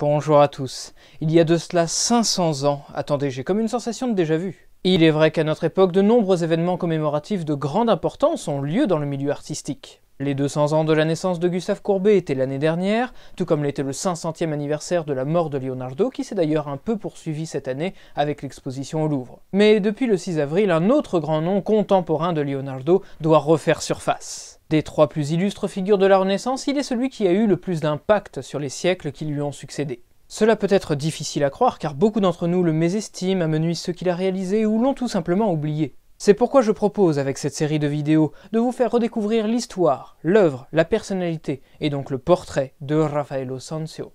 Bonjour à tous. Il y a de cela 500 ans, attendez, j'ai comme une sensation de déjà-vu. Il est vrai qu'à notre époque, de nombreux événements commémoratifs de grande importance ont lieu dans le milieu artistique. Les 200 ans de la naissance de Gustave Courbet étaient l'année dernière, tout comme l'était le 500e anniversaire de la mort de Leonardo, qui s'est d'ailleurs un peu poursuivi cette année avec l'exposition au Louvre. Mais depuis le 6 avril, un autre grand nom contemporain de Leonardo doit refaire surface. Des trois plus illustres figures de la Renaissance, il est celui qui a eu le plus d'impact sur les siècles qui lui ont succédé. Cela peut être difficile à croire car beaucoup d'entre nous le mésestiment, amenuisent ce qu'il a réalisé ou l'ont tout simplement oublié. C'est pourquoi je propose avec cette série de vidéos de vous faire redécouvrir l'histoire, l'œuvre, la personnalité et donc le portrait de Raffaello Sanzio.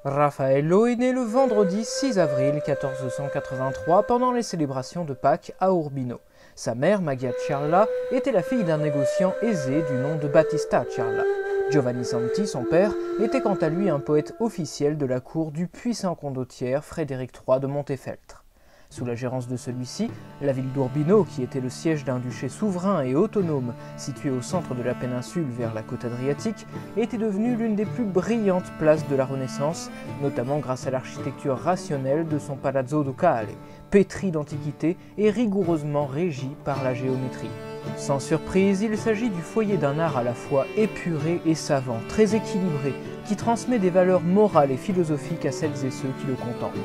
Raffaello est né le vendredi 6 avril 1483 pendant les célébrations de Pâques à Urbino. Sa mère, Magia Ciarla, était la fille d'un négociant aisé du nom de Battista Ciarla. Giovanni Santi, son père, était quant à lui un poète officiel de la cour du puissant condottiere Frédéric III de Montefeltre. Sous la gérance de celui-ci, la ville d'Urbino, qui était le siège d'un duché souverain et autonome situé au centre de la péninsule vers la côte adriatique, était devenue l'une des plus brillantes places de la Renaissance, notamment grâce à l'architecture rationnelle de son Palazzo Ducale, pétri d'antiquité et rigoureusement régi par la géométrie. Sans surprise, il s'agit du foyer d'un art à la fois épuré et savant, très équilibré, qui transmet des valeurs morales et philosophiques à celles et ceux qui le contemplent.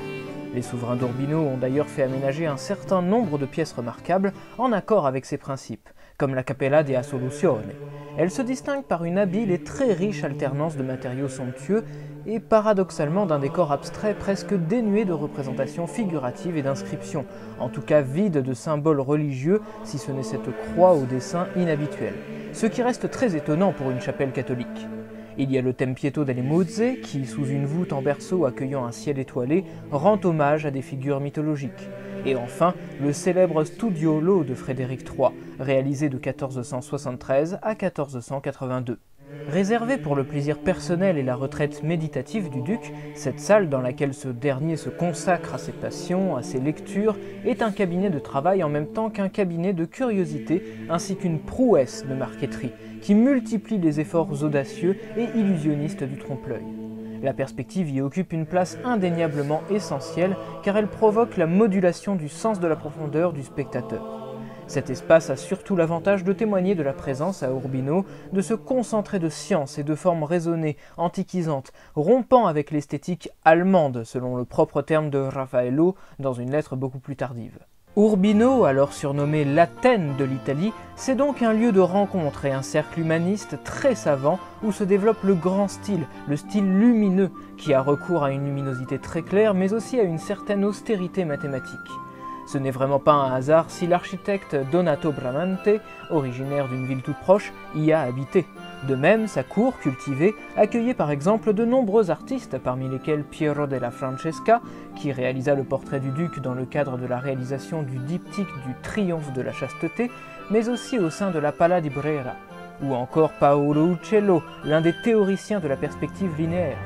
Les souverains d'Urbino ont d'ailleurs fait aménager un certain nombre de pièces remarquables en accord avec ces principes, comme la Cappella di Assoluzione. Elle se distingue par une habile et très riche alternance de matériaux somptueux et paradoxalement d'un décor abstrait presque dénué de représentations figuratives et d'inscriptions, en tout cas vide de symboles religieux si ce n'est cette croix au dessin inhabituel, ce qui reste très étonnant pour une chapelle catholique. Il y a le Tempietto delle Muzze qui, sous une voûte en berceau accueillant un ciel étoilé, rend hommage à des figures mythologiques. Et enfin, le célèbre Studiolo de Frédéric III, réalisé de 1473 à 1482. Réservée pour le plaisir personnel et la retraite méditative du duc, cette salle dans laquelle ce dernier se consacre à ses passions, à ses lectures, est un cabinet de travail en même temps qu'un cabinet de curiosité ainsi qu'une prouesse de marqueterie qui multiplie les efforts audacieux et illusionnistes du trompe-l'œil. La perspective y occupe une place indéniablement essentielle car elle provoque la modulation du sens de la profondeur du spectateur. Cet espace a surtout l'avantage de témoigner de la présence à Urbino de ce concentré de science et de formes raisonnées, antiquisantes, rompant avec l'esthétique allemande, selon le propre terme de Raffaello dans une lettre beaucoup plus tardive. Urbino, alors surnommé l'Athènes de l'Italie, c'est donc un lieu de rencontre et un cercle humaniste très savant où se développe le grand style, le style lumineux, qui a recours à une luminosité très claire mais aussi à une certaine austérité mathématique. Ce n'est vraiment pas un hasard si l'architecte Donato Bramante, originaire d'une ville toute proche, y a habité. De même, sa cour cultivée accueillait par exemple de nombreux artistes, parmi lesquels Piero della Francesca, qui réalisa le portrait du duc dans le cadre de la réalisation du diptyque du Triomphe de la chasteté, mais aussi au sein de la Pala di Brera, ou encore Paolo Uccello, l'un des théoriciens de la perspective linéaire.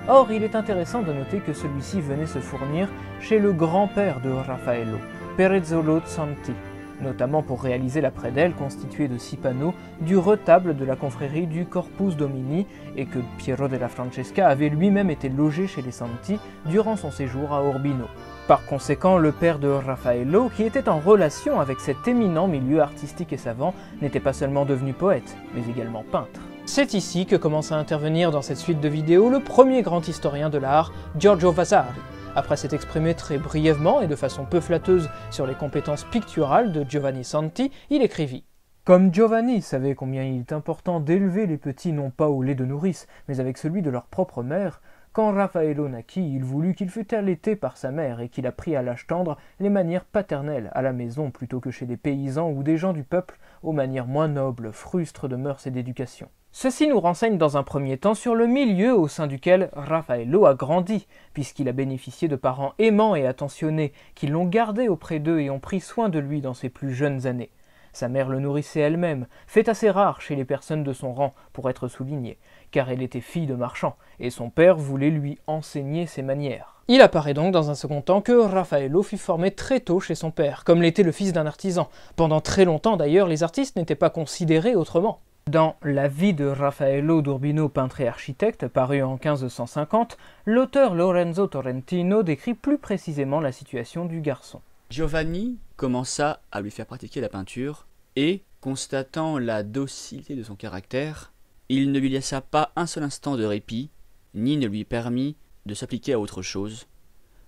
Or, il est intéressant de noter que celui-ci venait se fournir chez le grand-père de Raffaello, Perezzolo Santi, notamment pour réaliser la prédelle constituée de 6 panneaux du retable de la confrérie du Corpus Domini et que Piero della Francesca avait lui-même été logé chez les Santi durant son séjour à Urbino. Par conséquent, le père de Raffaello, qui était en relation avec cet éminent milieu artistique et savant, n'était pas seulement devenu poète, mais également peintre. C'est ici que commence à intervenir dans cette suite de vidéos le premier grand historien de l'art, Giorgio Vasari. Après s'être exprimé très brièvement et de façon peu flatteuse sur les compétences picturales de Giovanni Santi, il écrivit « Comme Giovanni savait combien il est important d'élever les petits non pas au lait de nourrice, mais avec celui de leur propre mère, quand Raffaello naquit, il voulut qu'il fût allaité par sa mère et qu'il apprit à l'âge tendre les manières paternelles à la maison plutôt que chez des paysans ou des gens du peuple aux manières moins nobles, frustres de mœurs et d'éducation. Ceci nous renseigne dans un premier temps sur le milieu au sein duquel Raffaello a grandi, puisqu'il a bénéficié de parents aimants et attentionnés, qui l'ont gardé auprès d'eux et ont pris soin de lui dans ses plus jeunes années. Sa mère le nourrissait elle-même, fait assez rare chez les personnes de son rang pour être souligné, car elle était fille de marchand, et son père voulait lui enseigner ses manières. Il apparaît donc dans un second temps que Raffaello fut formé très tôt chez son père, comme l'était le fils d'un artisan. Pendant très longtemps d'ailleurs, les artistes n'étaient pas considérés autrement. Dans La vie de Raffaello d'Urbino, peintre et architecte, paru en 1550, l'auteur Lorenzo Torrentino décrit plus précisément la situation du garçon. Giovanni commença à lui faire pratiquer la peinture et, constatant la docilité de son caractère, il ne lui laissa pas un seul instant de répit, ni ne lui permit de s'appliquer à autre chose,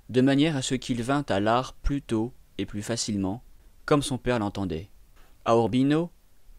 de manière à ce qu'il vînt à l'art plus tôt et plus facilement, comme son père l'entendait. À Urbino,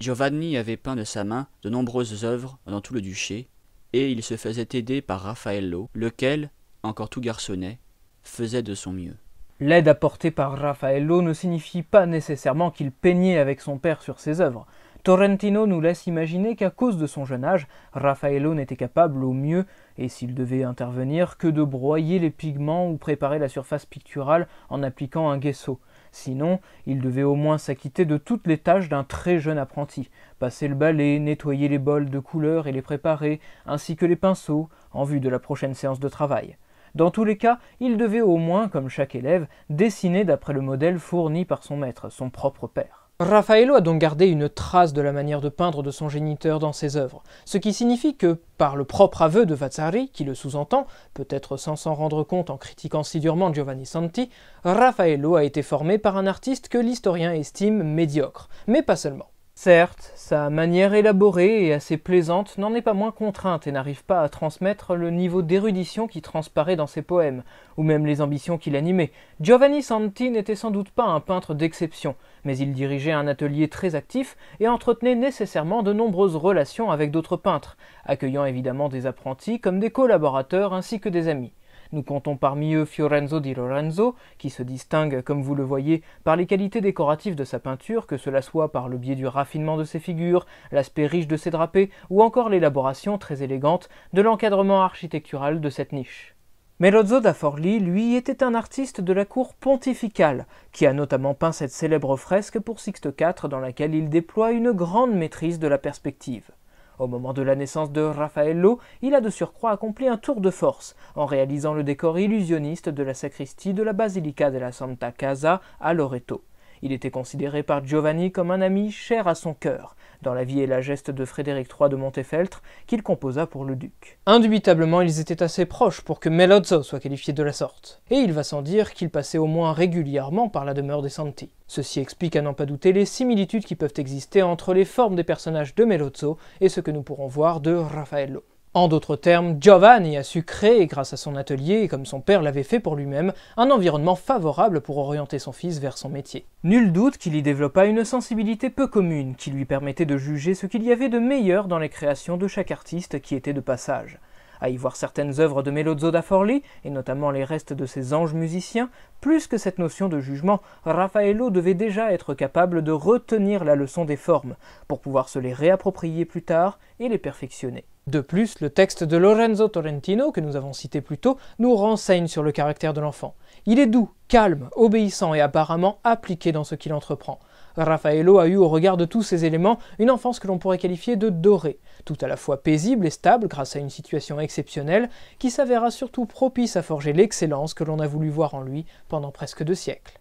Giovanni avait peint de sa main de nombreuses œuvres dans tout le duché, et il se faisait aider par Raffaello, lequel, encore tout garçonnet, faisait de son mieux. L'aide apportée par Raffaello ne signifie pas nécessairement qu'il peignait avec son père sur ses œuvres. Torrentino nous laisse imaginer qu'à cause de son jeune âge, Raffaello n'était capable au mieux, et s'il devait intervenir, que de broyer les pigments ou préparer la surface picturale en appliquant un gesso. Sinon, il devait au moins s'acquitter de toutes les tâches d'un très jeune apprenti, passer le balai, nettoyer les bols de couleurs et les préparer, ainsi que les pinceaux, en vue de la prochaine séance de travail. Dans tous les cas, il devait au moins, comme chaque élève, dessiner d'après le modèle fourni par son maître, son propre père. Raffaello a donc gardé une trace de la manière de peindre de son géniteur dans ses œuvres, ce qui signifie que, par le propre aveu de Vasari, qui le sous-entend, peut-être sans s'en rendre compte en critiquant si durement Giovanni Santi, Raffaello a été formé par un artiste que l'historien estime médiocre, mais pas seulement. Certes, sa manière élaborée et assez plaisante n'en est pas moins contrainte et n'arrive pas à transmettre le niveau d'érudition qui transparaît dans ses poèmes, ou même les ambitions qui l'animaient. Giovanni Santi n'était sans doute pas un peintre d'exception, mais il dirigeait un atelier très actif et entretenait nécessairement de nombreuses relations avec d'autres peintres, accueillant évidemment des apprentis comme des collaborateurs ainsi que des amis. Nous comptons parmi eux Fiorenzo di Lorenzo, qui se distingue, comme vous le voyez, par les qualités décoratives de sa peinture, que cela soit par le biais du raffinement de ses figures, l'aspect riche de ses drapés, ou encore l'élaboration très élégante de l'encadrement architectural de cette niche. Melozzo da Forlì, lui, était un artiste de la cour pontificale, qui a notamment peint cette célèbre fresque pour Sixte IV dans laquelle il déploie une grande maîtrise de la perspective. Au moment de la naissance de Raffaello, il a de surcroît accompli un tour de force, en réalisant le décor illusionniste de la sacristie de la Basilica della Santa Casa à Loreto. Il était considéré par Giovanni comme un ami cher à son cœur, dans la vie et la geste de Frédéric III de Montefeltre, qu'il composa pour le duc. Indubitablement, ils étaient assez proches pour que Melozzo soit qualifié de la sorte, et il va sans dire qu'il passait au moins régulièrement par la demeure des Santi. Ceci explique à n'en pas douter les similitudes qui peuvent exister entre les formes des personnages de Melozzo et ce que nous pourrons voir de Raffaello. En d'autres termes, Giovanni a su créer, grâce à son atelier, et comme son père l'avait fait pour lui-même, un environnement favorable pour orienter son fils vers son métier. Nul doute qu'il y développa une sensibilité peu commune, qui lui permettait de juger ce qu'il y avait de meilleur dans les créations de chaque artiste qui était de passage. À y voir certaines œuvres de Melozzo da Forlì, et notamment les restes de ses anges musiciens, plus que cette notion de jugement, Raffaello devait déjà être capable de retenir la leçon des formes, pour pouvoir se les réapproprier plus tard et les perfectionner. De plus, le texte de Lorenzo Torrentino, que nous avons cité plus tôt, nous renseigne sur le caractère de l'enfant. Il est doux, calme, obéissant et apparemment appliqué dans ce qu'il entreprend. Raffaello a eu au regard de tous ces éléments une enfance que l'on pourrait qualifier de dorée, tout à la fois paisible et stable grâce à une situation exceptionnelle qui s'avéra surtout propice à forger l'excellence que l'on a voulu voir en lui pendant presque 2 siècles.